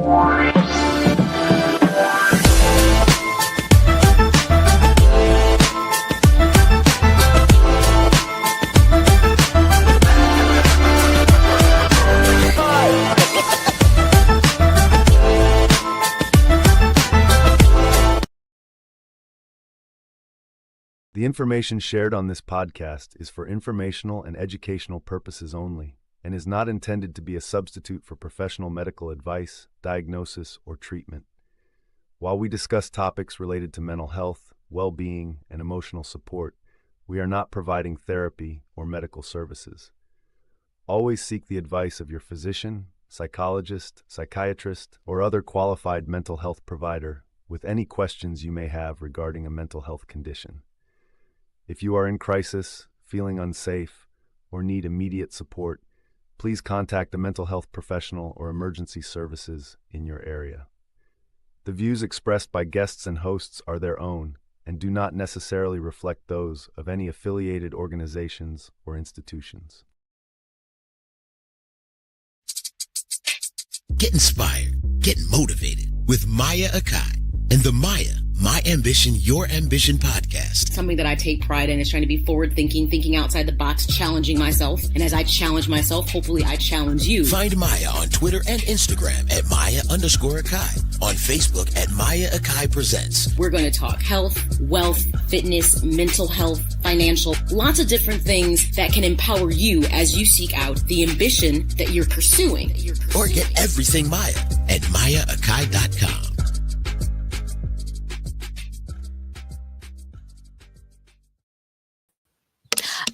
The information shared on this podcast is for informational and educational purposes only and is not intended to be a substitute for professional medical advice, diagnosis, or treatment. While we discuss topics related to mental health, well-being, and emotional support, we are not providing therapy or medical services. Always seek the advice of your physician, psychologist, psychiatrist, or other qualified mental health provider with any questions you may have regarding a mental health condition. If you are in crisis, feeling unsafe, or need immediate support, please contact a mental health professional or emergency services in your area. The views expressed by guests and hosts are their own and do not necessarily reflect those of any affiliated organizations or institutions. Get inspired, get motivated with M.A.Y.A and the M.A.Y.A, My Ambition, Your Ambition podcast. Something that I take pride in is trying to be forward thinking, thinking outside the box, challenging myself. And as I challenge myself, hopefully I challenge you. Find M.A.Y.A on Twitter and Instagram at M.A.Y.A_Akai. On Facebook at M.A.Y.A Akai Presents. We're going to talk health, wealth, fitness, mental health, financial, lots of different things that can empower you as you seek out the ambition that you're pursuing. Or get everything M.A.Y.A at M.A.Y.A_Akai.com.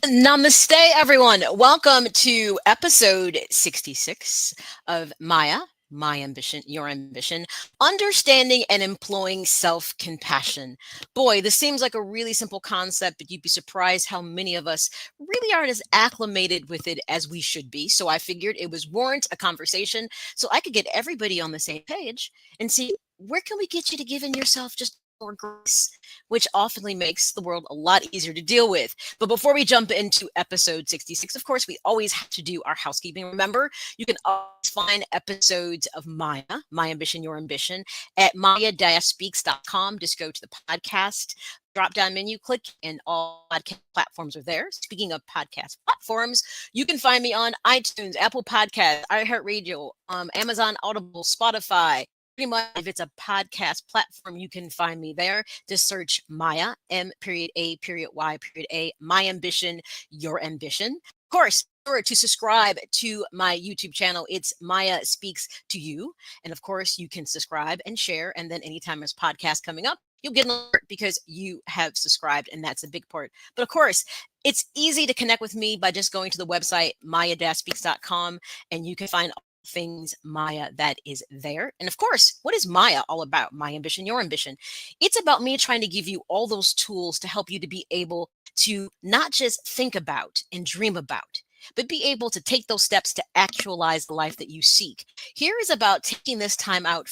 Namaste, everyone. Welcome to episode 66 of M.A.Y.A, My Ambition, Your Ambition, Understanding and Employing Self-Compassion. Boy, this seems like a really simple concept, but you'd be surprised how many of us really aren't as acclimated with it as we should be. So I figured it was warrant a conversation so I could get everybody on the same page and see where can we get you to give in yourself just more grace, which often makes the world a lot easier to deal with. But before we jump into episode 66, of course, we always have to do our housekeeping. Remember, you can always find episodes of M.A.Y.A, My Ambition, Your Ambition, at M.A.Y.A-speaks.com. Just go to the podcast drop-down menu, click, and all podcast platforms are there. Speaking of podcast platforms, you can find me on iTunes, Apple Podcasts, iHeartRadio, Amazon Audible, Spotify. Pretty much, if it's a podcast platform, you can find me there. Just search M.A.Y.A, M.A.Y.A, My Ambition, Your Ambition. Of course, remember to subscribe to my YouTube channel. It's M.A.Y.A Speaks to You. And of course, you can subscribe and share. And then anytime there's podcast coming up, you'll get an alert because you have subscribed. And that's a big part. But of course, it's easy to connect with me by just going to the website, M.A.Y.A-speaks.com, and you can find things M.A.Y.A that is there. And of course, what is M.A.Y.A all about? My Ambition, Your Ambition. It's about me trying to give you all those tools to help you to be able to not just think about and dream about, but be able to take those steps to actualize the life that you seek. Here is about taking this time out.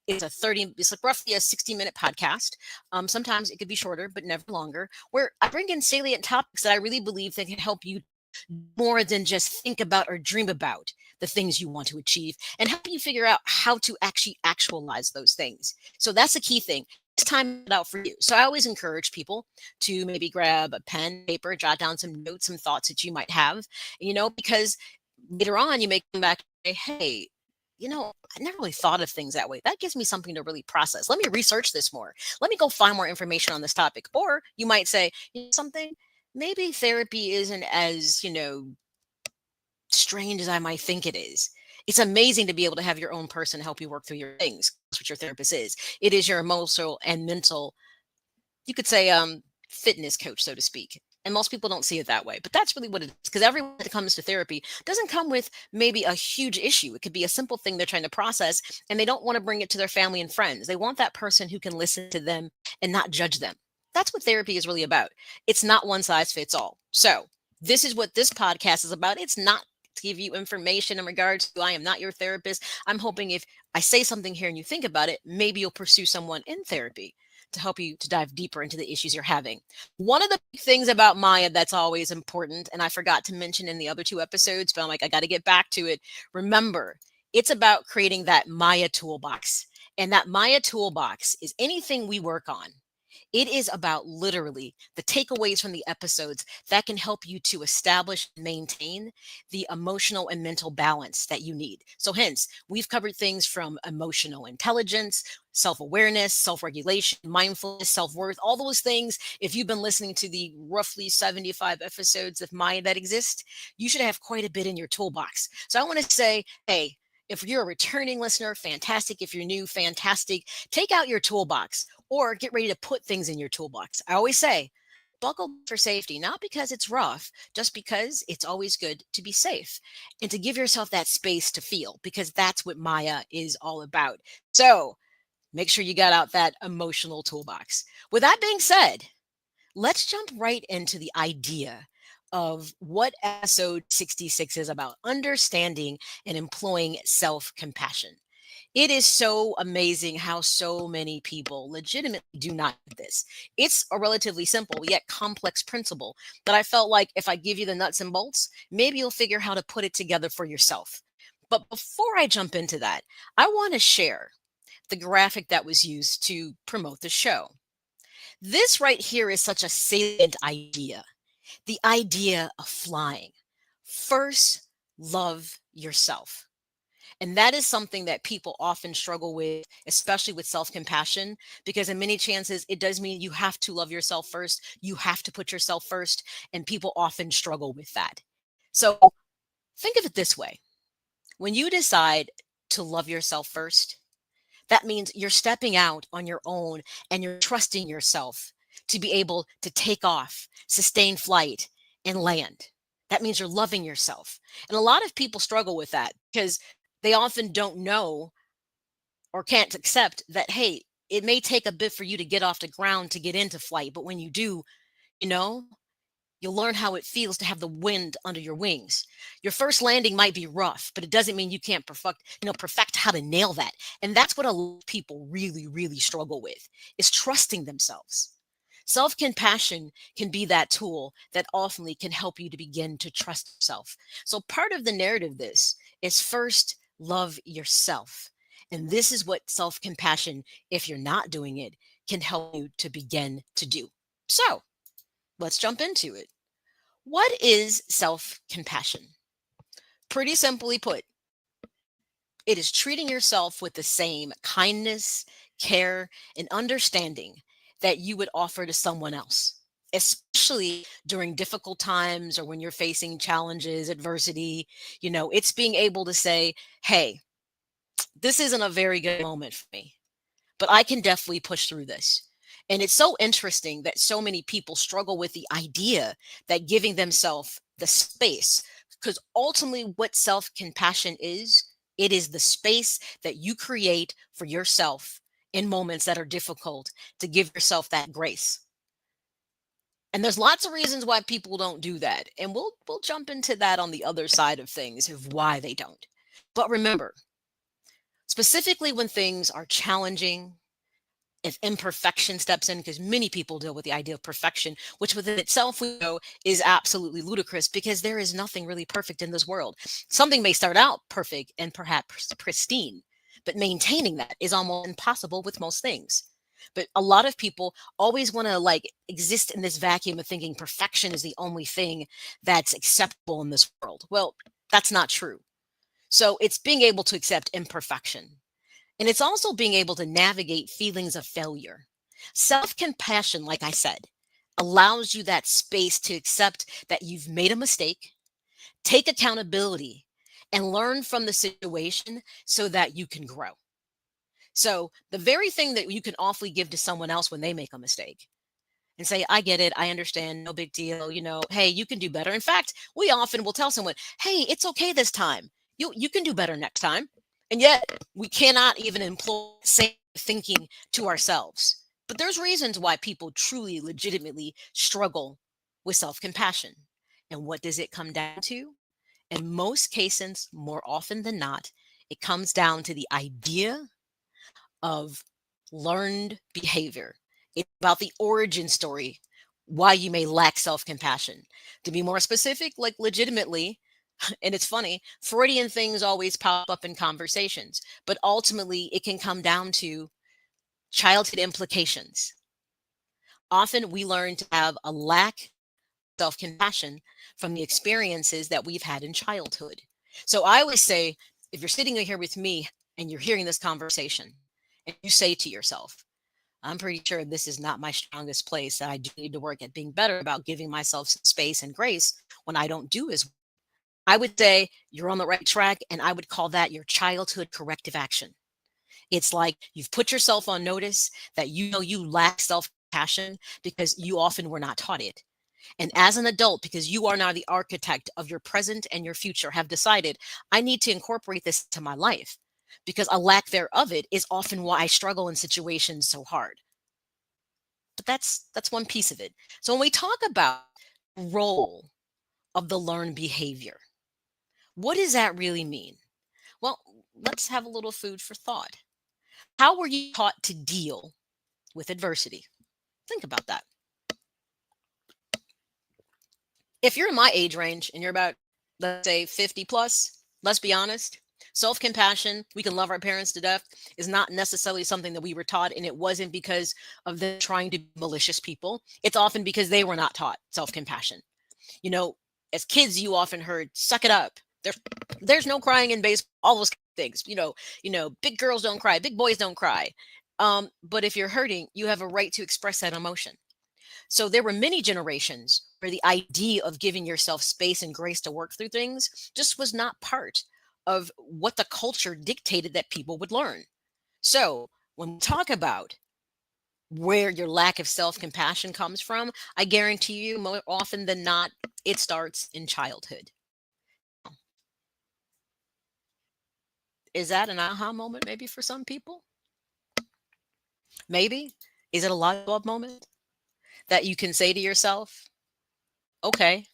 It's like roughly a 60-minute podcast. Sometimes it could be shorter, but never longer, where I bring in salient topics that I really believe that can help you more than just think about or dream about the things you want to achieve and help you figure out how to actually actualize those things. So that's the key thing. It's time out for you. So I always encourage people to maybe grab a pen, paper, jot down some notes, some thoughts that you might have, because later on you may come back and say, hey, I never really thought of things that way. That gives me something to really process. Let me research this more. Let me go find more information on this topic. Or you might say, something, maybe therapy isn't as, strange as I might think it is. It's amazing to be able to have your own person help you work through your things. That's what your therapist is. It is your emotional and mental, you could say, fitness coach, so to speak. And most people don't see it that way, but that's really what it is. Because everyone that comes to therapy doesn't come with maybe a huge issue. It could be a simple thing they're trying to process, and they don't want to bring it to their family and friends. They want that person who can listen to them and not judge them. That's what therapy is really about. It's not one size fits all. So this is what this podcast is about. It's not to give you information in regards to I am not your therapist. I'm hoping if I say something here and you think about it, maybe you'll pursue someone in therapy to help you to dive deeper into the issues you're having. One of the big things about M.A.Y.A that's always important, and I forgot to mention in the other two episodes, but I'm like, I got to get back to it. Remember, It's about creating that Maya toolbox. And that Maya toolbox is anything we work on. It is about literally the takeaways from the episodes that can help you to establish and maintain the emotional and mental balance that you need. So, hence, we've covered things from emotional intelligence, self awareness, self regulation, mindfulness, self worth, all those things. If you've been listening to the roughly 75 episodes of Maya that exist, you should have quite a bit in your toolbox. So, I want to say, hey, if you're a returning listener, fantastic. If you're new, fantastic. Take out your toolbox or get ready to put things in your toolbox. I always say, buckle for safety, not because it's rough, just because it's always good to be safe and to give yourself that space to feel, because that's what Maya is all about. So make sure you got out that emotional toolbox. With that being said, let's jump right into the idea of what episode 66 is about: understanding and employing self compassion. It is so amazing how so many people legitimately do not get this. It's a relatively simple yet complex principle that I felt like if I give you the nuts and bolts, maybe you'll figure how to put it together for yourself. But before I jump into that, I want to share the graphic that was used to promote the show. This right here is such a salient idea: the idea of flying. First, love yourself. And that is something that people often struggle with, especially with self compassion, because in many chances, it does mean you have to love yourself first. You have to put yourself first. And people often struggle with that. So think of it this way: when you decide to love yourself first, that means you're stepping out on your own and you're trusting yourself to be able to take off, sustain flight, and land. That means you're loving yourself. And a lot of people struggle with that because they often don't know or can't accept that, hey, it may take a bit for you to get off the ground to get into flight. But when you do, you know, you'll learn how it feels to have the wind under your wings. Your first landing might be rough, but it doesn't mean you can't perfect how to nail that. And that's what a lot of people really, really struggle with, is trusting themselves. Self-compassion can be that tool that ultimately can help you to begin to trust yourself. So part of the narrative this is first love yourself. And this is what self-compassion, if you're not doing it, can help you to begin to do. So let's jump into it. What is self compassion? Pretty simply put, it is treating yourself with the same kindness, care, and understanding that you would offer to someone else, especially during difficult times or when you're facing challenges, adversity. It's being able to say, hey, this isn't a very good moment for me, but I can definitely push through this. And it's so interesting that so many people struggle with the idea that giving themselves the space, because ultimately, what self compassion is, it is the space that you create for yourself in moments that are difficult, to give yourself that grace. And there's lots of reasons why people don't do that. And we'll jump into that on the other side of things of why they don't. But remember, specifically when things are challenging, if imperfection steps in, because many people deal with the idea of perfection, which within itself we know is absolutely ludicrous, because there is nothing really perfect in this world. Something may start out perfect and perhaps pristine, but maintaining that is almost impossible with most things. But a lot of people always want to exist in this vacuum of thinking perfection is the only thing that's acceptable in this world. Well, that's not true. So it's being able to accept imperfection, and it's also being able to navigate feelings of failure. Self compassion, like I said, allows you that space to accept that you've made a mistake, take accountability, and learn from the situation so that you can grow. So, the very thing that you can awfully give to someone else when they make a mistake and say, I get it, I understand, no big deal, hey, you can do better. In fact, we often will tell someone, hey, it's okay this time. You can do better next time. And yet we cannot even employ same thinking to ourselves. But there's reasons why people truly legitimately struggle with self-compassion. And what does it come down to? In most cases, more often than not, it comes down to the idea of learned behavior. It's about the origin story, why you may lack self compassion. To be more specific, like legitimately, And it's funny, Freudian things always pop up in conversations, but ultimately it can come down to childhood implications. Often we learn to have a lack of self compassion from the experiences that we've had in childhood. So I always say, if you're sitting here with me and you're hearing this conversation, and you say to yourself, I'm pretty sure this is not my strongest place, that I do need to work at being better about giving myself some space and grace when I don't do as well. I would say you're on the right track, and I would call that your childhood corrective action. It's like you've put yourself on notice that you know you lack self compassion because you often were not taught it. And as an adult, because you are now the architect of your present and your future, have decided I need to incorporate this to my life, because a lack thereof it is often why I struggle in situations so hard. But that's one piece of it. So when we talk about role of the learned behavior, what does that really mean? Well, let's have a little food for thought. How were you taught to deal with adversity? Think about that. If you're in my age range and you're about, let's say, 50 plus, let's be honest, self compassion, we can love our parents to death, is not necessarily something that we were taught. And it wasn't because of them trying to be malicious people. It's often because they were not taught self compassion. You know, as kids, you often heard, suck it up. There's no crying in baseball, all those things. Big girls don't cry, big boys don't cry. But if you're hurting, you have a right to express that emotion. So there were many generations where the idea of giving yourself space and grace to work through things just was not part of what the culture dictated that people would learn. So when we talk about where your lack of self compassion comes from, I guarantee you, more often than not, it starts in childhood. Is that an aha moment maybe for some people? Maybe. Is it a light bulb moment that you can say to yourself, okay,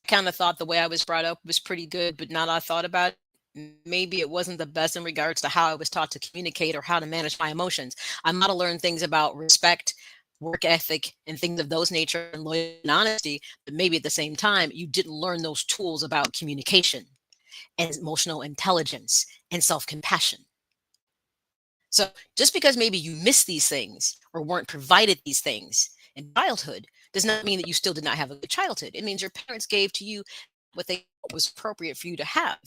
kind of thought the way I was brought up was pretty good, but now that I thought about it, maybe it wasn't the best in regards to how I was taught to communicate or how to manage my emotions. I might have learned things about respect, work ethic, and things of those nature, and loyalty and honesty, but maybe at the same time, you didn't learn those tools about communication and emotional intelligence and self compassion. So just because maybe you missed these things or weren't provided these things in childhood does not mean that you still did not have a good childhood. It means your parents gave to you what they thought was appropriate for you to have.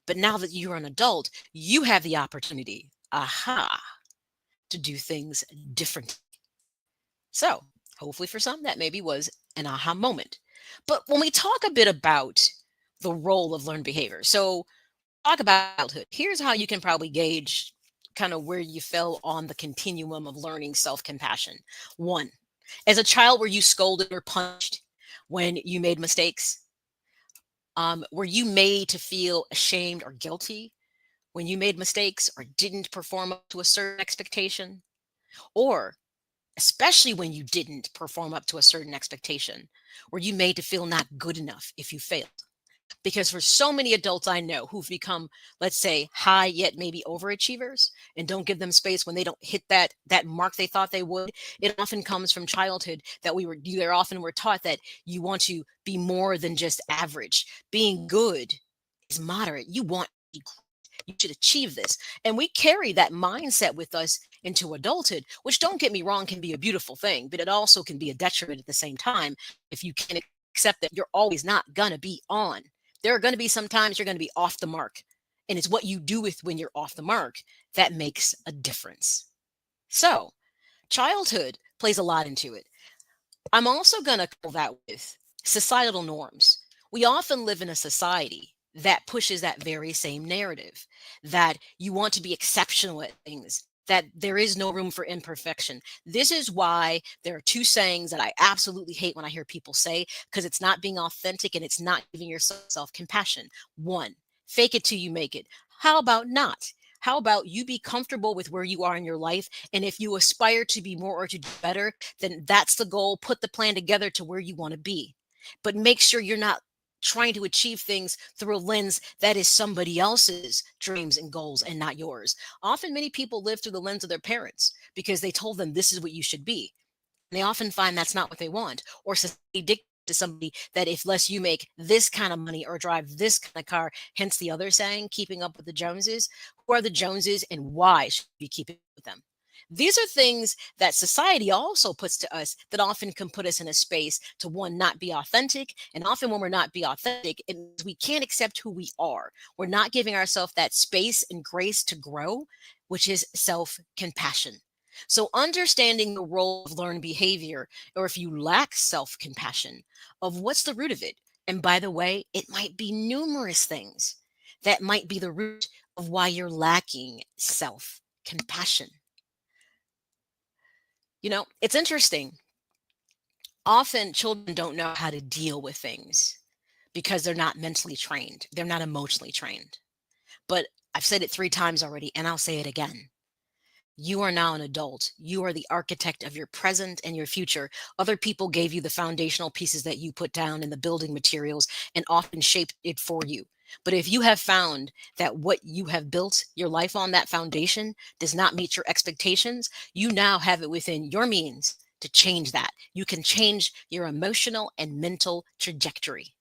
But now that you're an adult, you have the opportunity, to do things differently. So hopefully for some, that maybe was an aha moment. But when we talk a bit about the role of learned behavior, so talk about childhood. Here's how you can probably gauge kind of where you fell on the continuum of learning self compassion. One, as a child, were you scolded or punished when you made mistakes? Were you made to feel ashamed or guilty when you made mistakes or didn't perform up to a certain expectation? Or, especially when you didn't perform up to a certain expectation, were you made to feel not good enough if you failed? Because for so many adults I know who've become, let's say, high yet maybe overachievers and don't give them space when they don't hit that mark they thought they would, it often comes from childhood that you often were taught that you want to be more than just average. Being good is moderate. You want to be great. You should achieve this. And we carry that mindset with us into adulthood, which, don't get me wrong, can be a beautiful thing, but it also can be a detriment at the same time if you can't accept that you're always not gonna be on. There are going to be some times you're going to be off the mark. And it's what you do with when you're off the mark that makes a difference. So, childhood plays a lot into it. I'm also going to couple that with societal norms. We often live in a society that pushes that very same narrative, that you want to be exceptional at things, that there is no room for imperfection. This is why there are two sayings that I absolutely hate when I hear people say, because it's not being authentic and it's not giving yourself self compassion. One, fake it till you make it. How about not? How about you be comfortable with where you are in your life? And if you aspire to be more or to do better, then that's the goal. Put the plan together to where you want to be. But make sure you're not trying to achieve things through a lens that is somebody else's dreams and goals and not yours. Often, many people live through the lens of their parents because they told them this is what you should be. And they often find that's not what they want, or society dictates to somebody that if less you make this kind of money or drive this kind of car, hence the other saying, keeping up with the Joneses. Who are the Joneses and why should we keep up with them? These are things that society also puts to us that often can put us in a space to one, not be authentic. And often when we're not be authentic, it means we can't accept who we are. We're not giving ourselves that space and grace to grow, which is self compassion. So, understanding the role of learned behavior, or if you lack self compassion, of what's the root of it. And by the way, it might be numerous things that might be the root of why you're lacking self compassion. It's interesting. Often children don't know how to deal with things because they're not mentally trained, they're not emotionally trained. But I've said it 3 times already, and I'll say it again. You are now an adult. You are the architect of your present and your future. Other people gave you the foundational pieces that you put down in the building materials and often shaped it for you. But if you have found that what you have built your life on, that foundation, does not meet your expectations, you now have it within your means to change that. You can change your emotional and mental trajectory.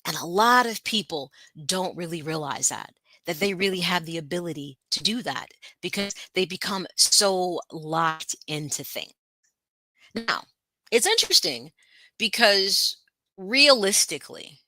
And a lot of people don't really realize that they really have the ability to do that because they become so locked into things. Now, it's interesting because realistically,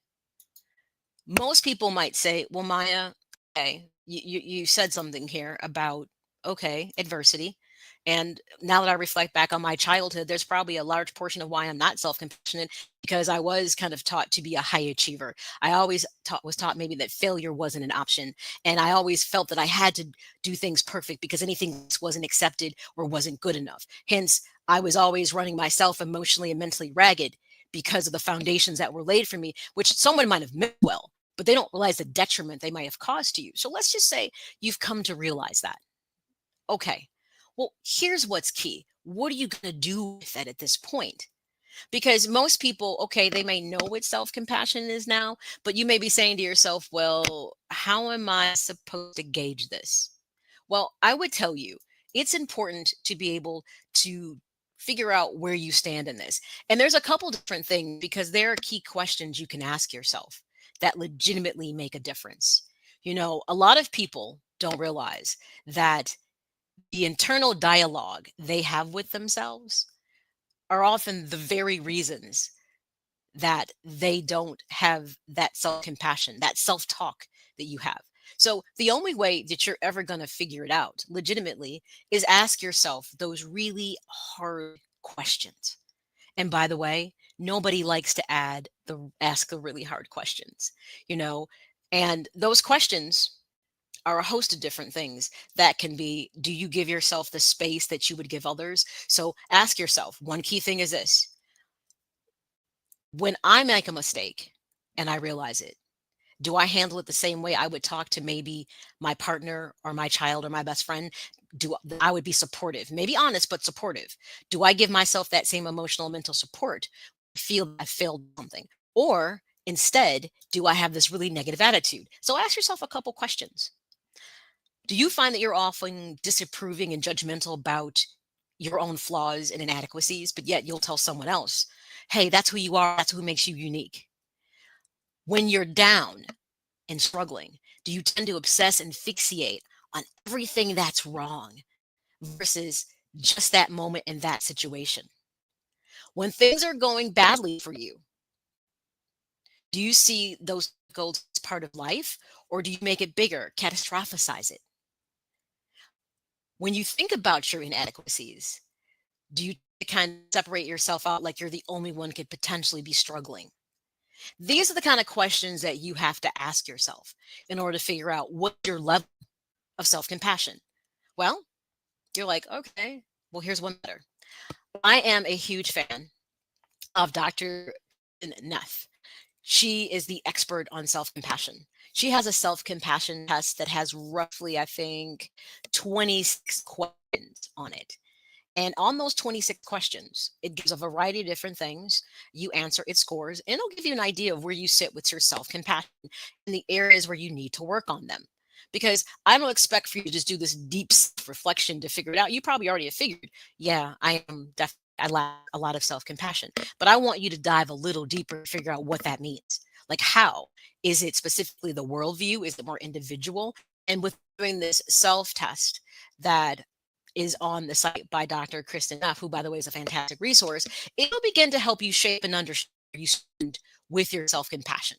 most people might say, well, Maya, okay, you said something here about, okay, adversity. And now that I reflect back on my childhood, there's probably a large portion of why I'm not self compassionate because I was kind of taught to be a high achiever. I always was taught maybe that failure wasn't an option. And I always felt that I had to do things perfect because anything else wasn't accepted or wasn't good enough. Hence, I was always running myself emotionally and mentally ragged because of the foundations that were laid for me, which someone might have meant well, but they don't realize the detriment they might have caused to you. So let's just say you've come to realize that. Okay. Well, here's what's key. What are you going to do with that at this point? Because most people, okay, they may know what self compassion is now, but you may be saying to yourself, well, how am I supposed to gauge this? Well, I would tell you it's important to be able to figure out where you stand in this. And there's a couple different things because there are key questions you can ask yourself that legitimately make a difference. A lot of people don't realize that the internal dialogue they have with themselves are often the very reasons that they don't have that self compassion, that self talk that you have. So, the only way that you're ever going to figure it out legitimately is ask yourself those really hard questions. And by the way, nobody likes to ask the really hard questions, you know, and those questions are a host of different things that can be, do you give yourself the space that you would give others? So ask yourself, one key thing is this: when I make a mistake and I realize it, do I handle it the same way I would talk to maybe my partner or my child or my best friend? Do I would be supportive, maybe honest, but supportive? Do I give myself that same emotional mental support? Feel I failed something, or instead, do I have this really negative attitude? So ask yourself a couple questions. Do you find that you're often disapproving and judgmental about your own flaws and inadequacies, but yet you'll tell someone else, hey, that's who you are, that's who makes you unique? When you're down and struggling, do you tend to obsess and fixate on everything that's wrong versus just that moment in that situation? When things are going badly for you, do you see those goals as part of life, or do you make it bigger, catastrophize it? When you think about your inadequacies, do you kind of separate yourself out like you're the only one could potentially be struggling? These are the kind of questions that you have to ask yourself in order to figure out what your level of self compassion. Well, you're like, okay, well, here's one better. I am a huge fan of Dr. Neff. She is the expert on self compassion. She has a self compassion test that has roughly, I think, 26 questions on it. And on those 26 questions, it gives a variety of different things. You answer, it scores, and it'll give you an idea of where you sit with your self compassion and the areas where you need to work on them. Because I don't expect for you to just do this deep reflection to figure it out. You probably already have figured, yeah, I am definitely I lack a lot of self-compassion. But I want you to dive a little deeper to figure out what that means. Like, how? Is it specifically the worldview? Is it more individual? And with doing this self-test that is on the site by Dr. Kristen Neff, who, by the way, is a fantastic resource, it'll begin to help you shape and understand where you stand with your self-compassion.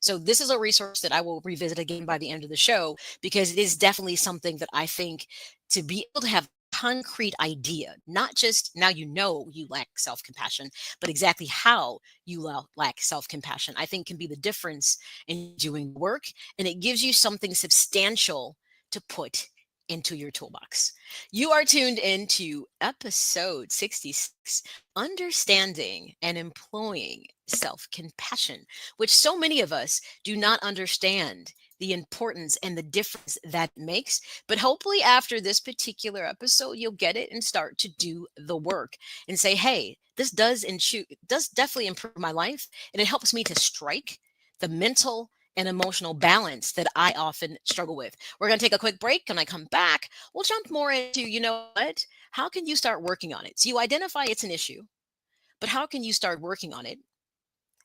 So this is a resource that I will revisit again by the end of the show, because it is definitely something that I think, to be able to have concrete idea, not just now you know you lack self-compassion, but exactly how you lack self-compassion, I think can be the difference in doing work, and it gives you something substantial to put into your toolbox. You are tuned into episode 66, Understanding and Employing Self-Compassion, which so many of us do not understand the importance and the difference that it makes. But hopefully, after this particular episode, you'll get it and start to do the work and say, hey, this does definitely improve my life. And it helps me to strike the mental and emotional balance that I often struggle with. We're going to take a quick break. When I come back, we'll jump more into, what? How can you start working on it? So you identify it's an issue, but how can you start working on it?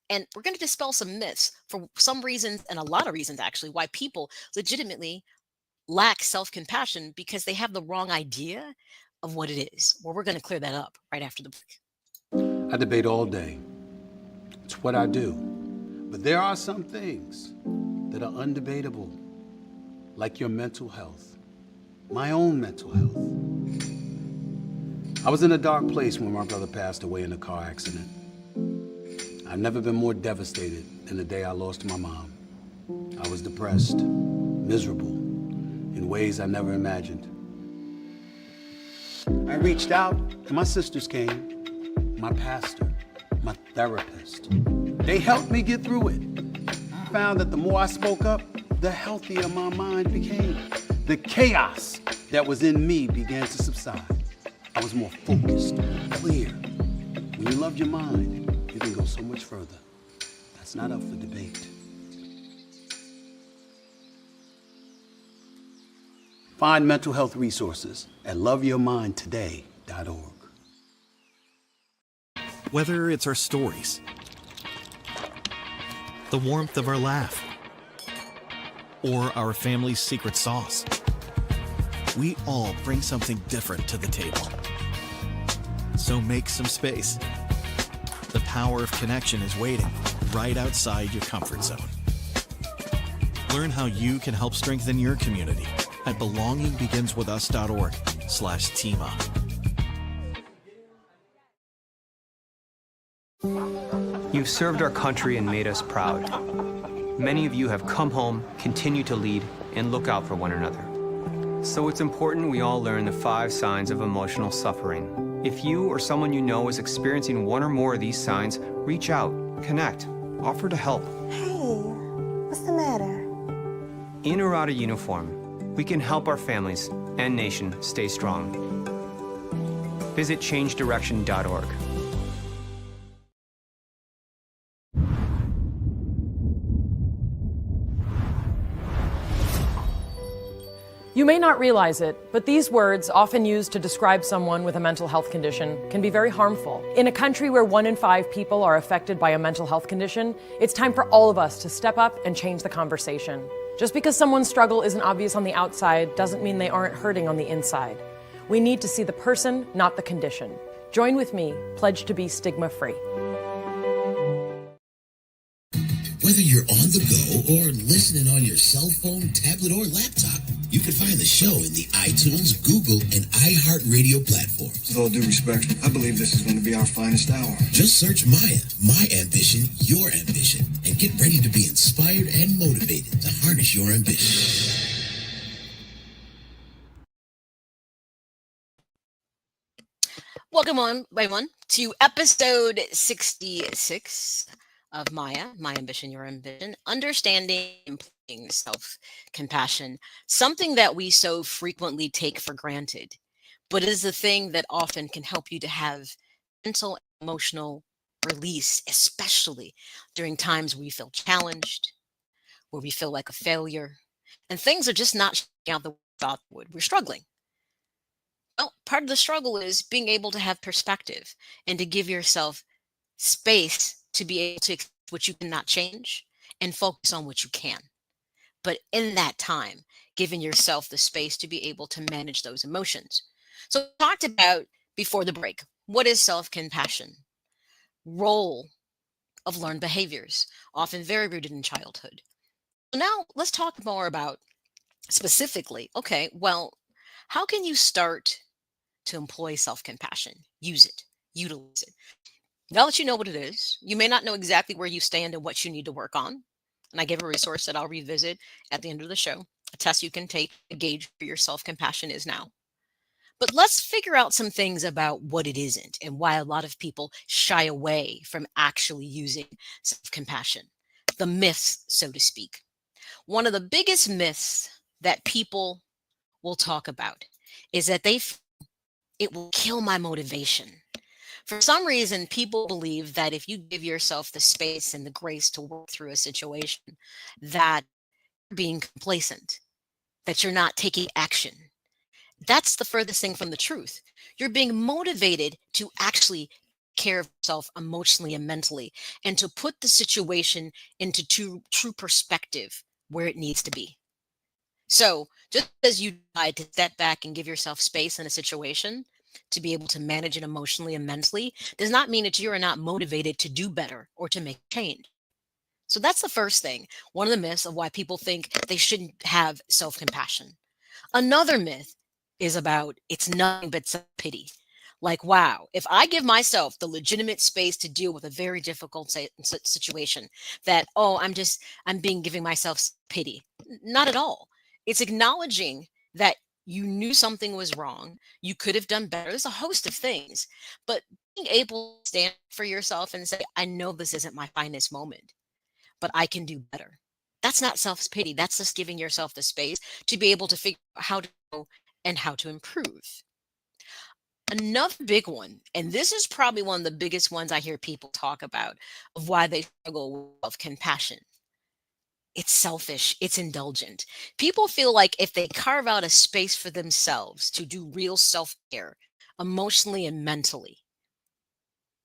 And we're going to dispel some myths for some reasons, and a lot of reasons actually, why people legitimately lack self compassion, because they have the wrong idea of what it is. Well, we're going to clear that up right after the break. I debate all day. It's what I do. But there are some things that are undebatable, like your mental health, my own mental health. I was in a dark place when my brother passed away in a car accident. I've never been more devastated than the day I lost my mom. I was depressed, miserable, in ways I never imagined. I reached out, and my sisters came, my pastor, my therapist. They helped me get through it. I found that the more I spoke up, the healthier my mind became. The chaos that was in me began to subside. I was more focused, clear. When you love your mind, you can go so much further. That's not up for debate. Find mental health resources at loveyourmindtoday.org. Whether it's our stories, the warmth of our laugh, or our family's secret sauce, we all bring something different to the table. So make some space. The power of connection is waiting right outside your comfort zone. Learn how you can help strengthen your community at belongingbeginswithus.org/team up. You've served our country and made us proud. Many of you have come home, continue to lead, and look out for one another. So it's important we all learn the 5 signs of emotional suffering. If you or someone you know is experiencing one or more of these signs, reach out, connect, offer to help. Hey, what's the matter? In or out of uniform, we can help our families and nation stay strong. Visit changedirection.org. You may not realize it, but these words, often used to describe someone with a mental health condition, can be very harmful. In a country where 1 in 5 people are affected by a mental health condition, it's time for all of us to step up and change the conversation. Just because someone's struggle isn't obvious on the outside doesn't mean they aren't hurting on the inside. We need to see the person, not the condition. Join with me, pledge to be stigma-free. Whether you're on the go or listening on your cell phone, tablet, or laptop, you can find the show in the iTunes, Google, and iHeartRadio platforms. With all due respect, I believe this is going to be our finest hour. Just search M.A.Y.A, My Ambition, Your Ambition, and get ready to be inspired and motivated to harness your ambition. Welcome on, everyone, to episode 66 of M.A.Y.A, My Ambition, Your Ambition, Understanding and Employing Self-Compassion, something that we so frequently take for granted, but it is the thing that often can help you to have mental and emotional release, especially during times where we feel challenged, where we feel like a failure, and things are just not shaking out the way we thought they would. We're struggling. Well, part of the struggle is being able to have perspective and to give yourself space to be able to accept what you cannot change and focus on what you can. But in that time, giving yourself the space to be able to manage those emotions. So, we talked about before the break, what is self compassion? Role of learned behaviors, often very rooted in childhood. So now let's talk more about specifically, okay, well, how can you start to employ self compassion? Use it, utilize it. Now that you know what it is, you may not know exactly where you stand and what you need to work on. And I give a resource that I'll revisit at the end of the show, a test you can take to gauge where your self compassion is now. But let's figure out some things about what it isn't and why a lot of people shy away from actually using self compassion. The myths, so to speak. One of the biggest myths that people will talk about is that it will kill my motivation. For some reason, people believe that if you give yourself the space and the grace to work through a situation, that you're being complacent, that you're not taking action. That's the furthest thing from the truth. You're being motivated to actually care of yourself emotionally and mentally and to put the situation into true perspective where it needs to be. So, just as you decide to step back and give yourself space in a situation to be able to manage it emotionally and mentally, does not mean that you are not motivated to do better or to make change. So, that's the first thing. One of the myths of why people think they shouldn't have self compassion. Another myth is about it's nothing but self pity. Like, wow, if I give myself the legitimate space to deal with a very difficult situation, that, oh, I'm being giving myself pity. Not at all. It's acknowledging that you knew something was wrong. You could have done better. There's a host of things, but being able to stand for yourself and say, I know this isn't my finest moment, but I can do better. That's not self pity. That's just giving yourself the space to be able to figure out how to go and how to improve. Another big one, and this is probably one of the biggest ones I hear people talk about of why they struggle with self compassion. It's selfish, it's indulgent. People feel like if they carve out a space for themselves to do real self care, emotionally and mentally,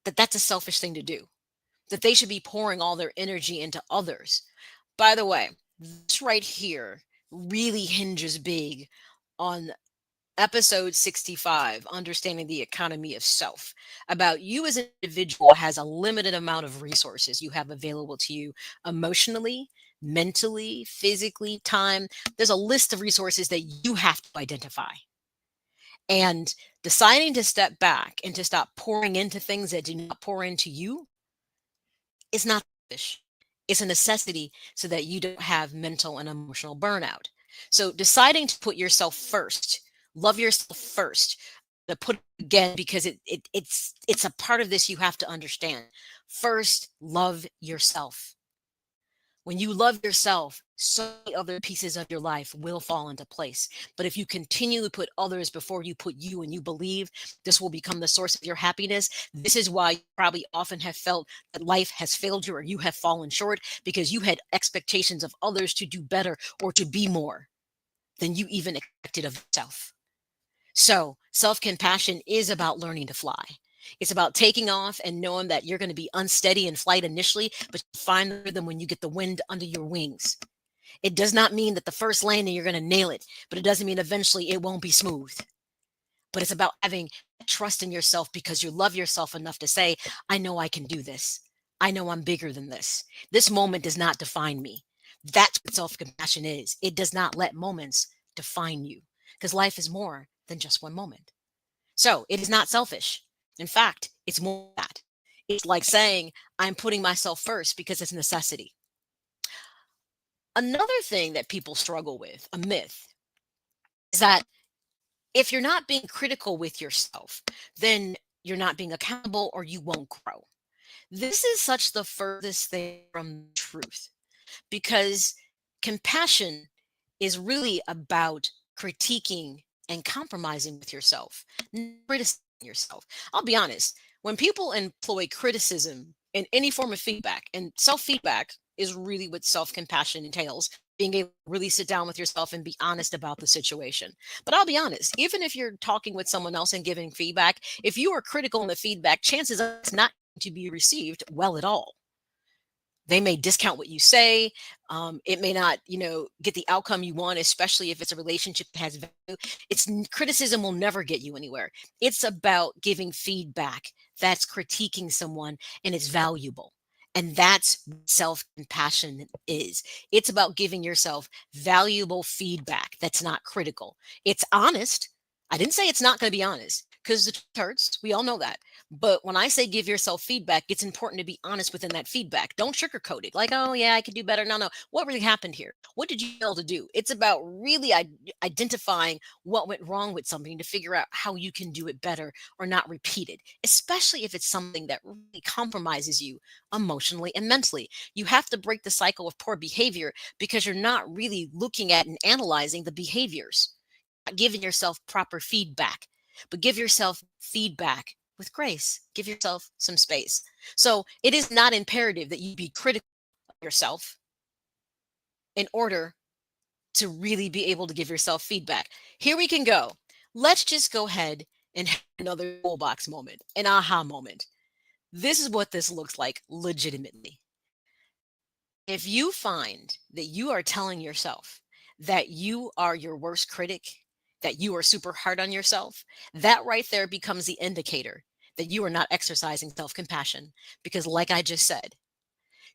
that that's a selfish thing to do, that they should be pouring all their energy into others. By the way, this right here really hinges big on episode 65, Understanding the Economy of Self, about you as an individual has a limited amount of resources you have available to you emotionally, mentally, physically, time. There's a list of resources that you have to identify. And deciding to step back and to stop pouring into things that do not pour into you is not selfish. It's a necessity so that you don't have mental and emotional burnout. So deciding to put yourself first, love yourself first, to put it again because it's a part of this you have to understand. First, love yourself. When you love yourself, so many other pieces of your life will fall into place. But if you continually put others before you put you and you believe this will become the source of your happiness, this is why you probably often have felt that life has failed you or you have fallen short because you had expectations of others to do better or to be more than you even expected of yourself. So, self compassion is about learning to fly. It's about taking off and knowing that you're going to be unsteady in flight initially, but you find the rhythm when you get the wind under your wings. It does not mean that the first landing you're going to nail it, but it doesn't mean eventually it won't be smooth. But it's about having trust in yourself because you love yourself enough to say, I know I can do this. I know I'm bigger than this. This moment does not define me. That's what self compassion is. It does not let moments define you because life is more than just one moment. So it is not selfish. In fact, it's more than that. It's like saying, I'm putting myself first because it's a necessity. Another thing that people struggle with, a myth, is that if you're not being critical with yourself, then you're not being accountable or you won't grow. This is such the furthest thing from the truth because compassion is really about critiquing and compromising with yourself, not criticizing yourself. I'll be honest, when people employ criticism in any form of feedback, and self feedback is really what self compassion entails, being able to really sit down with yourself and be honest about the situation. But I'll be honest, even if you're talking with someone else and giving feedback, if you are critical in the feedback, chances are it's not going to be received well at all. They may discount what you say. It may not, get the outcome you want, especially if it's a relationship that has value. Criticism will never get you anywhere. It's about giving feedback that's critiquing someone and it's valuable. And that's what self-compassion is. It's about giving yourself valuable feedback that's not critical. It's honest. I didn't say it's not going to be honest because the truth hurts. We all know that. But when I say give yourself feedback, it's important to be honest within that feedback. Don't sugarcoat it like, oh, yeah, I could do better. No, no. What really happened here? What did you fail to do? It's about really identifying what went wrong with something to figure out how you can do it better or not repeat it, especially if it's something that really compromises you emotionally and mentally. You have to break the cycle of poor behavior because you're not really looking at and analyzing the behaviors, not giving yourself proper feedback, but give yourself feedback with grace. Give yourself some space. So it is not imperative that you be critical of yourself in order to really be able to give yourself feedback. Here we can go. Let's just go ahead and have another toolbox moment, an aha moment. This is what this looks like legitimately. If you find that you are telling yourself that you are your worst critic, that you are super hard on yourself, that right there becomes the indicator that you are not exercising self compassion. Because, like I just said,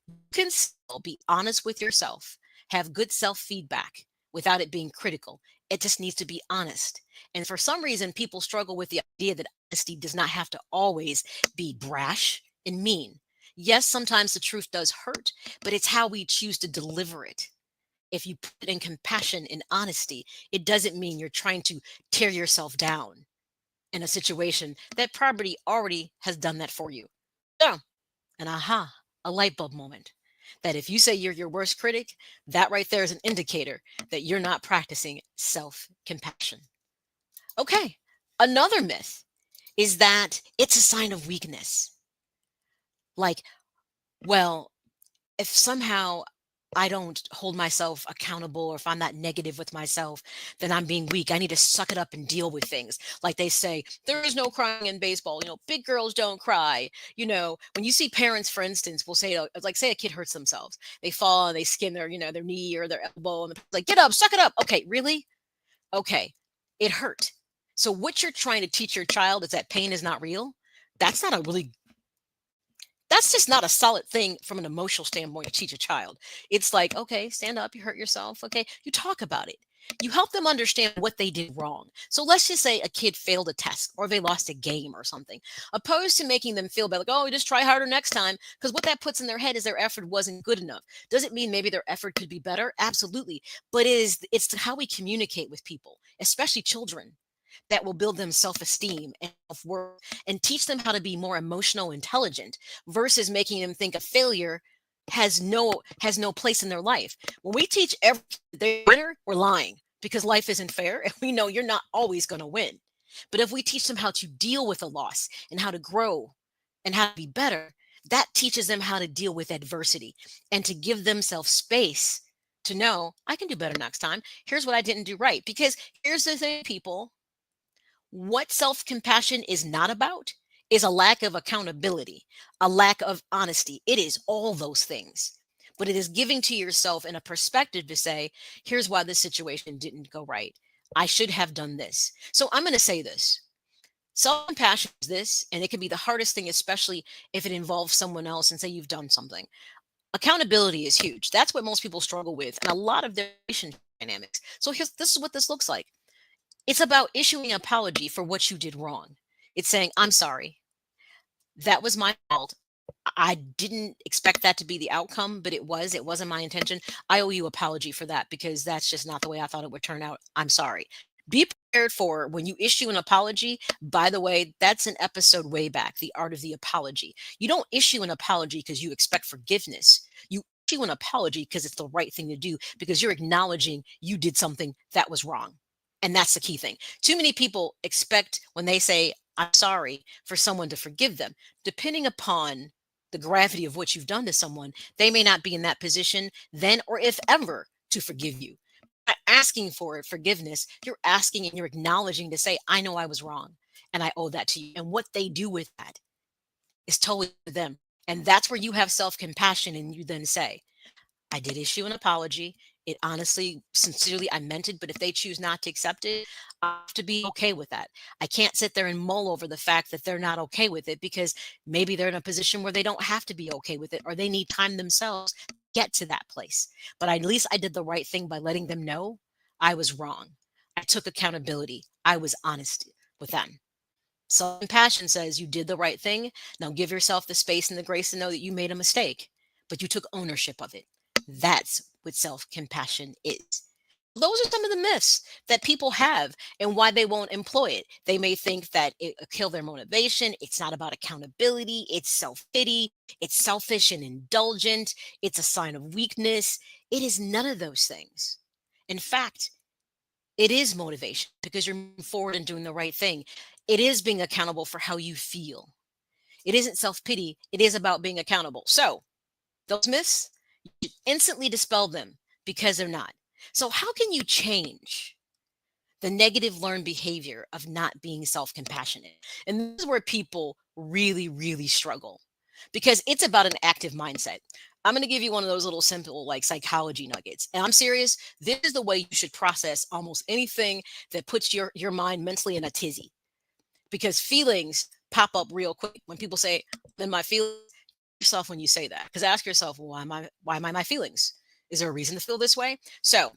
you can still be honest with yourself, have good self feedback without it being critical. It just needs to be honest. And for some reason, people struggle with the idea that honesty does not have to always be brash and mean. Yes, sometimes the truth does hurt, but it's how we choose to deliver it. If you put it in compassion and honesty, it doesn't mean you're trying to tear yourself down in a situation that probably already has done that for you. So, an aha, a light bulb moment. That if you say you're your worst critic, that right there is an indicator that you're not practicing self compassion. Okay, another myth is that it's a sign of weakness. Like, well, if somehow I don't hold myself accountable or if I'm not negative with myself, then I'm being weak. I need to suck it up and deal with things. Like they say, there is no crying in baseball. Big girls don't cry. When you see parents, for instance, will say, like, say a kid hurts themselves. They fall and they skin their knee or their elbow. And like, get up, suck it up. Okay, really? Okay, it hurt. So what you're trying to teach your child is that pain is not real. That's not a really That's just not a solid thing from an emotional standpoint to teach a child. It's like, okay, stand up, you hurt yourself. Okay, you talk about it. You help them understand what they did wrong. So let's just say a kid failed a test or they lost a game or something, opposed to making them feel bad, like, oh, just try harder next time. Because what that puts in their head is their effort wasn't good enough. Does it mean maybe their effort could be better? Absolutely. But it's how we communicate with people, especially children, that will build them self-esteem and self-worth and teach them how to be more emotional intelligent versus making them think a failure has no place in their life. When we teach every they're a winner, we're lying because life isn't fair and we know you're not always going to win. But if we teach them how to deal with a loss and how to grow and how to be better, that teaches them how to deal with adversity and to give themselves space to know I can do better next time. Here's what I didn't do right. Because here's the thing, people, what self compassion is not about is a lack of accountability, a lack of honesty. It is all those things, but it is giving to yourself in a perspective to say, here's why this situation didn't go right. I should have done this. So I'm going to say this. Self compassion is this, and it can be the hardest thing, especially if it involves someone else and say you've done something. Accountability is huge. That's what most people struggle with, and a lot of their relationship dynamics. So this is what this looks like. It's about issuing an apology for what you did wrong. It's saying, I'm sorry. That was my fault. I didn't expect that to be the outcome, but it was. It wasn't my intention. I owe you an apology for that because that's just not the way I thought it would turn out. I'm sorry. Be prepared for when you issue an apology. By the way, that's an episode way back, The Art of the Apology. You don't issue an apology because you expect forgiveness. You issue an apology because it's the right thing to do because you're acknowledging you did something that was wrong. And that's the key thing. Too many people expect when they say, I'm sorry, for someone to forgive them. Depending upon the gravity of what you've done to someone, they may not be in that position then or if ever to forgive you. By asking for forgiveness, you're asking and you're acknowledging to say, I know I was wrong and I owe that to you. And what they do with that is totally to them. And that's where you have self compassion and you then say, I did issue an apology. It honestly, sincerely, I meant it. But if they choose not to accept it, I have to be okay with that. I can't sit there and mull over the fact that they're not okay with it because maybe they're in a position where they don't have to be okay with it or they need time themselves to get to that place. But at least I did the right thing by letting them know I was wrong. I took accountability. I was honest with them. Self compassion says you did the right thing. Now give yourself the space and the grace to know that you made a mistake, but you took ownership of it. That's what self compassion is. Those are some of the myths that people have and why they won't employ it. They may think that it will kill their motivation. It's not about accountability. It's self pity. It's selfish and indulgent. It's a sign of weakness. It is none of those things. In fact, it is motivation because you're moving forward and doing the right thing. It is being accountable for how you feel. It isn't self pity. It is about being accountable. So, those myths, you instantly dispel them because they're not. So, how can you change the negative learned behavior of not being self compassionate? And this is where people really, really struggle because it's about an active mindset. I'm going to give you one of those little simple like psychology nuggets. And I'm serious. This is the way you should process almost anything that puts your mind mentally in a tizzy because feelings pop up real quick. When people say, then my feelings, yourself when you say that, because ask yourself, well, why am I my feelings? Is there a reason to feel this way? So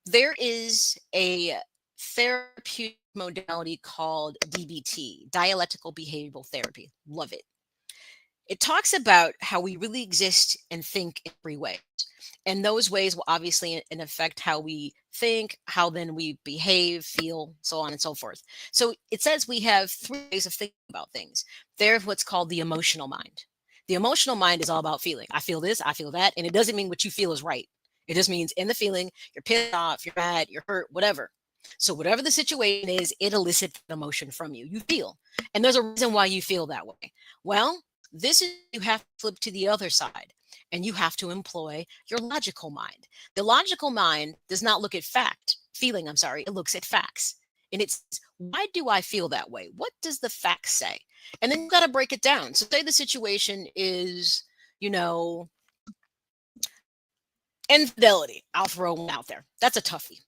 there is a therapeutic modality called DBT, dialectical behavioral therapy. Love it. It talks about how we really exist and think in three ways. And those ways will obviously affect how we think, how then we behave, feel, so on and so forth. So it says we have three ways of thinking about things. There's what's called the emotional mind. The emotional mind is all about feeling. I feel this, I feel that. And it doesn't mean what you feel is right. It just means in the feeling, you're pissed off, you're mad, you're hurt, whatever. So whatever the situation is, it elicits an emotion from you. You feel. And there's a reason why you feel that way. Well, this is you have to flip to the other side and you have to employ your logical mind. The logical mind does not look at I'm sorry, it looks at facts. And it's why do I feel that way? What does the facts say? And then you got to break it down. So say the situation is, you know, infidelity. I'll throw one out there. That's a toughie.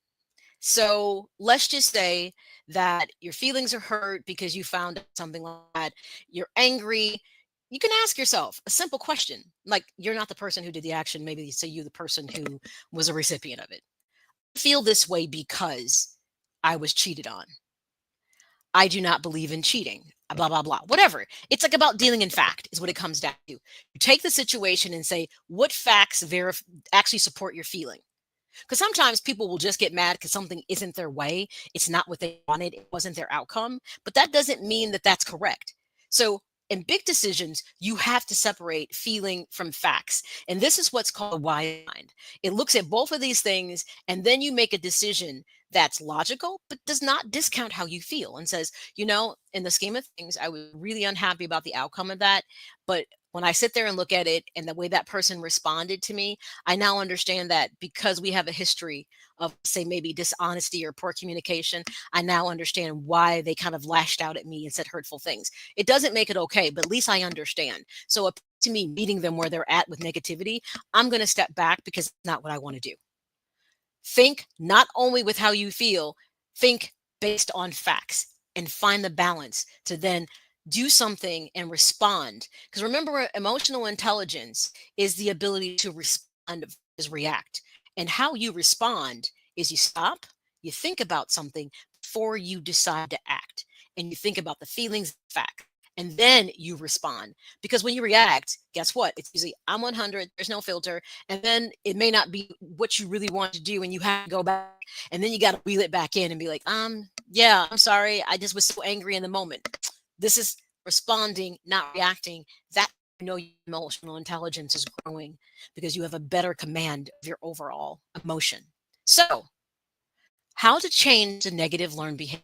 So let's just say that your feelings are hurt because you found out something like that. You're angry. You can ask yourself a simple question, like you're not the person who did the action. Maybe say you the person who was a recipient of it. I feel this way because I was cheated on. I do not believe in cheating. Blah blah blah. Whatever. It's like about dealing in fact is what it comes down to. You take the situation and say what facts actually support your feeling. Because sometimes people will just get mad because something isn't their way. It's not what they wanted. It wasn't their outcome. But that doesn't mean that that's correct. So in big decisions, you have to separate feeling from facts. And this is what's called a wise mind. It looks at both of these things and then you make a decision that's logical, but does not discount how you feel and says, in the scheme of things, I was really unhappy about the outcome of that. But when I sit there and look at it and the way that person responded to me, I now understand that because we have a history of, say, maybe dishonesty or poor communication, I now understand why they kind of lashed out at me and said hurtful things. It doesn't make it okay, but at least I understand. So to me, meeting them where they're at with negativity, I'm going to step back because it's not what I want to do. Think not only with how you feel, think based on facts and find the balance to then do something and respond. Because remember, emotional intelligence is the ability to respond versus react. And how you respond is you stop, you think about something before you decide to act. And you think about the feelings, facts, and then you respond. Because when you react, guess what? It's usually I'm 100, there's no filter. And then it may not be what you really want to do. And you have to go back and then you got to wheel it back in and be like, yeah, I'm sorry. I just was so angry in the moment. This is responding, not reacting. That your emotional intelligence is growing because you have a better command of your overall emotion. So, how to change the negative learned behavior?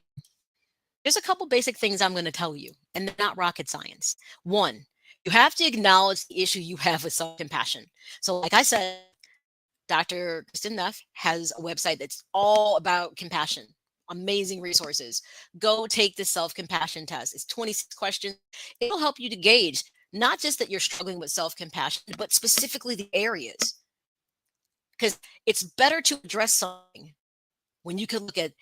There's a couple basic things I'm going to tell you, and they're not rocket science. One, you have to acknowledge the issue you have with self-compassion. So, like I said, Dr. Kristen Neff has a website that's all about compassion. Amazing resources. Go take the self compassion test. It's 26 questions. It'll help you to gauge not just that you're struggling with self compassion, but specifically the areas. Because it's better to address something when you can look at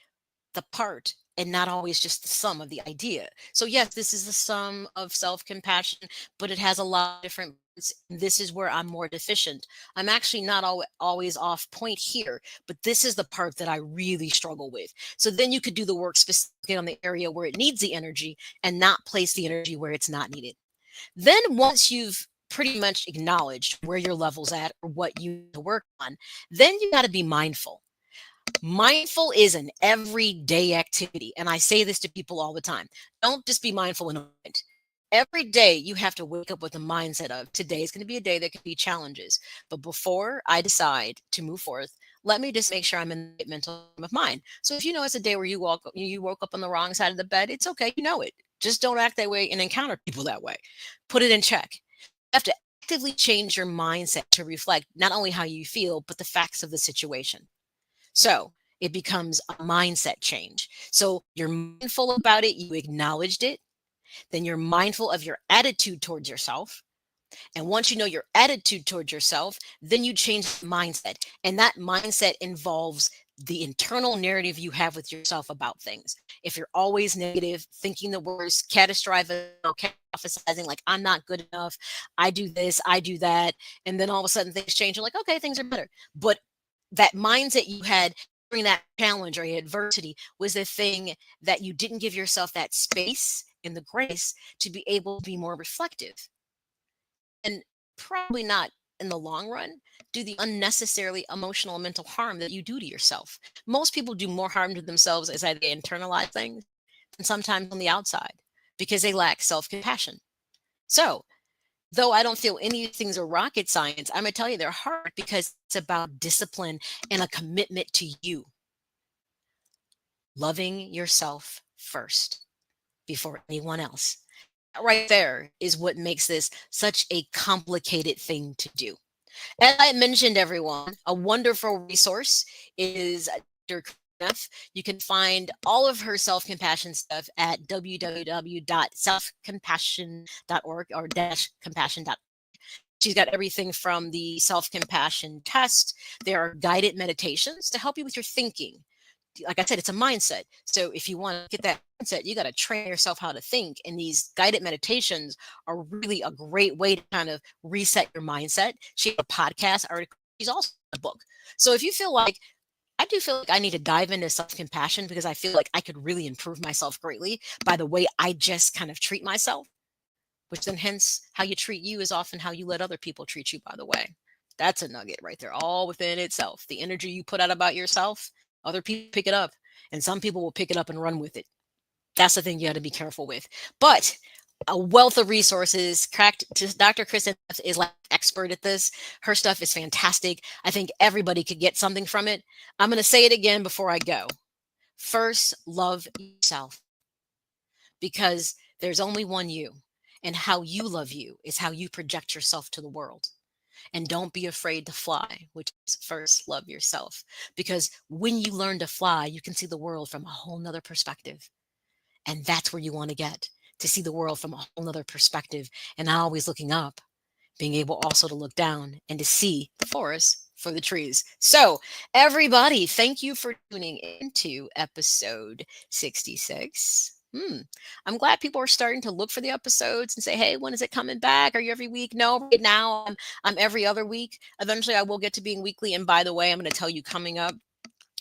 the part and not always just the sum of the idea. So yes, this is the sum of self-compassion, but it has a lot of different parts. This is where I'm more deficient. I'm actually not always off point here, but this is the part that I really struggle with. So then you could do the work specifically on the area where it needs the energy and not place the energy where it's not needed. Then once you've pretty much acknowledged where your level's at or what you need to work on, then you got to be mindful. Mindful is an everyday activity. And I say this to people all the time. Don't just be mindful in a moment. Every day you have to wake up with the mindset of today is going to be a day that could be challenges. But before I decide to move forth, let me just make sure I'm in the right mental frame of mind. So if you know it's a day where you woke up on the wrong side of the bed, it's okay. You know it. Just don't act that way and encounter people that way. Put it in check. You have to actively change your mindset to reflect not only how you feel, but the facts of the situation. So it becomes a mindset change. So you're mindful about it, you acknowledged it, then you're mindful of your attitude towards yourself. And once you know your attitude towards yourself, then you change the mindset. And that mindset involves the internal narrative you have with yourself about things. If you're always negative, thinking the worst, catastrophizing, like I'm not good enough, I do this, I do that, and then all of a sudden things change. You're like, okay, things are better. But that mindset you had during that challenge or adversity was the thing that you didn't give yourself that space and the grace to be able to be more reflective and probably not in the long run do the unnecessarily emotional and mental harm that you do to yourself. Most people do more harm to themselves as they internalize things than sometimes on the outside because they lack self-compassion. So though I don't feel any of these things are rocket science, I'm going to tell you they're hard because it's about discipline and a commitment to you. Loving yourself first before anyone else. That right there is what makes this such a complicated thing to do. As I mentioned, everyone, a wonderful resource is Dr. F. You can find all of her self-compassion stuff at www.selfcompassion.org or -compassion.org. She's got everything from the self-compassion test. There are guided meditations to help you with your thinking. Like I said, it's a mindset. So if you want to get that mindset, you got to train yourself how to think. And these guided meditations are really a great way to kind of reset your mindset. She has a podcast article. She's also a book. So if you feel like I do feel like I need to dive into self-compassion because I feel like I could really improve myself greatly by the way I just kind of treat myself, which then hence how you treat you is often how you let other people treat you, by the way. That's a nugget right there, all within itself. The energy you put out about yourself, other people pick it up, and some people will pick it up and run with it. That's the thing you got to be careful with. But a wealth of resources. Cracked. Dr. Kristen is like expert at this. Her stuff is fantastic. I think everybody could get something from it. I'm going to say it again before I go. First, love yourself because there's only one you. And how you love you is how you project yourself to the world. And don't be afraid to fly, which is first love yourself. Because when you learn to fly, you can see the world from a whole nother perspective. And that's where you want to get to see the world from a whole nother perspective and not always looking up, being able also to look down and to see the forest for the trees. So, everybody, thank you for tuning into episode 66. I'm glad people are starting to look for the episodes and say, hey, when is it coming back? Are you every week? No, right now I'm every other week. Eventually I will get to being weekly. And by the way, I'm going to tell you coming up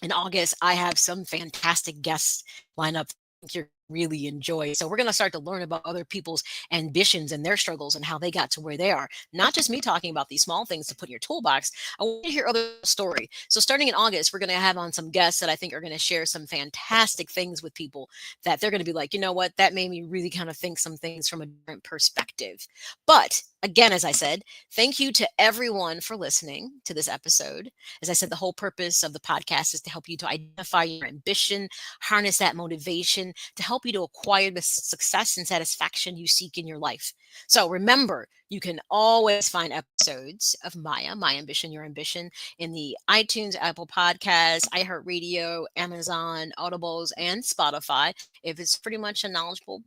in August, I have some fantastic guests lined up. I think you're really enjoy. So we're going to start to learn about other people's ambitions and their struggles and how they got to where they are. Not just me talking about these small things to put in your toolbox. I want to hear other story. So starting in August, we're going to have on some guests that I think are going to share some fantastic things with people that they're going to be like, you know what, that made me really kind of think some things from a different perspective. But again, as I said, thank you to everyone for listening to this episode. As I said, the whole purpose of the podcast is to help you to identify your ambition, harness that motivation, to help you to acquire the success and satisfaction you seek in your life. So remember, you can always find episodes of M.A.Y.A, My Ambition, Your Ambition, in the iTunes, Apple Podcasts, iHeartRadio, Amazon, Audibles, and Spotify. If it's pretty much a knowledgeable,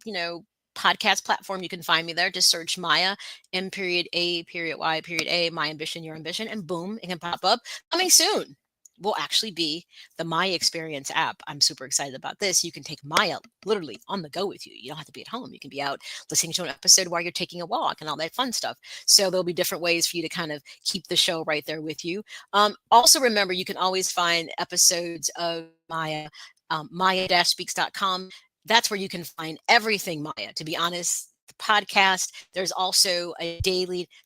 podcast platform, you can find me there. Just search M.A.Y.A, M.A.Y.A, My Ambition, Your Ambition, and boom, it can pop up. Coming soon will actually be the M.A.Y.A Experience app. I'm super excited about this. You can take M.A.Y.A literally on the go with you. You don't have to be at home. You can be out listening to an episode while you're taking a walk and all that fun stuff. So there'll be different ways for you to kind of keep the show right there with you. Also, remember, you can always find episodes of M.A.Y.A, M.A.Y.A-speaks.com. That's where you can find everything M.A.Y.A. To be honest, the podcast, there's also a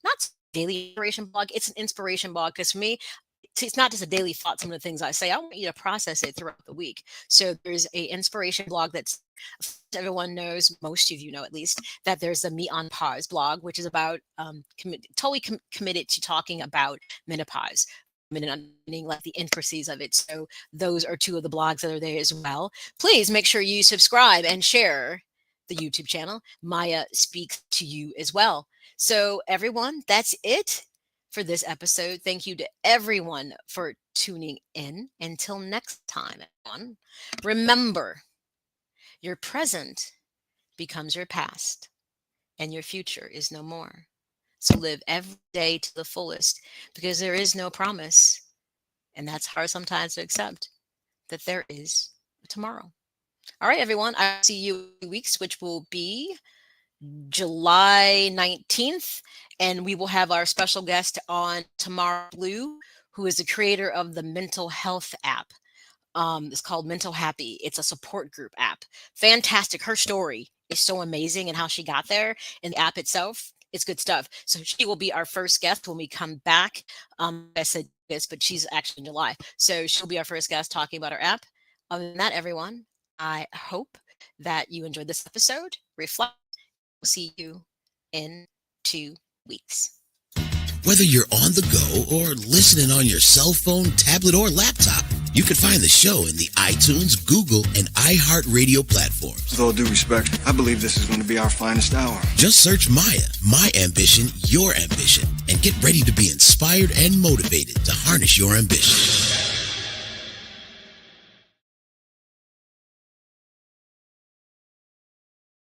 not daily inspiration blog. It's an inspiration blog because for me, it's not just a daily thought. Some of the things I say, I want you to process it throughout the week. So there's a inspiration blog that's, everyone knows, most of you know at least, that there's the Me on Pause blog, which is about committed to talking about menopause and understanding like the intricacies of it. So those are two of the blogs that are there as well. Please make sure you subscribe and share the YouTube channel. M.A.Y.A Speaks to You as well. So everyone, that's it for this episode. Thank you to everyone for tuning in. Until next time, everyone, remember, your present becomes your past and your future is no more. So live every day to the fullest, because there is no promise, and that's hard sometimes to accept, that there is a tomorrow. All right, everyone, I'll see you in 2 weeks, which will be July 19th, and we will have our special guest on tomorrow, Blue, who is the creator of the mental health app. It's called Mental Happy. It's a support group app. Fantastic. Her story is so amazing, and how she got there, and the app itself, it's good stuff. So she will be our first guest when we come back. I said this, but she's actually in July. So she'll be our first guest talking about our app. Other than that, everyone, I hope that you enjoyed this episode. Reflect. We'll see you in 2 weeks. Whether you're on the go or listening on your cell phone, tablet, or laptop, you can find the show in the iTunes, Google, and iHeartRadio platforms. With all due respect, I believe this is going to be our finest hour. Just search M.A.Y.A, My Ambition, Your Ambition, and get ready to be inspired and motivated to harness your ambition.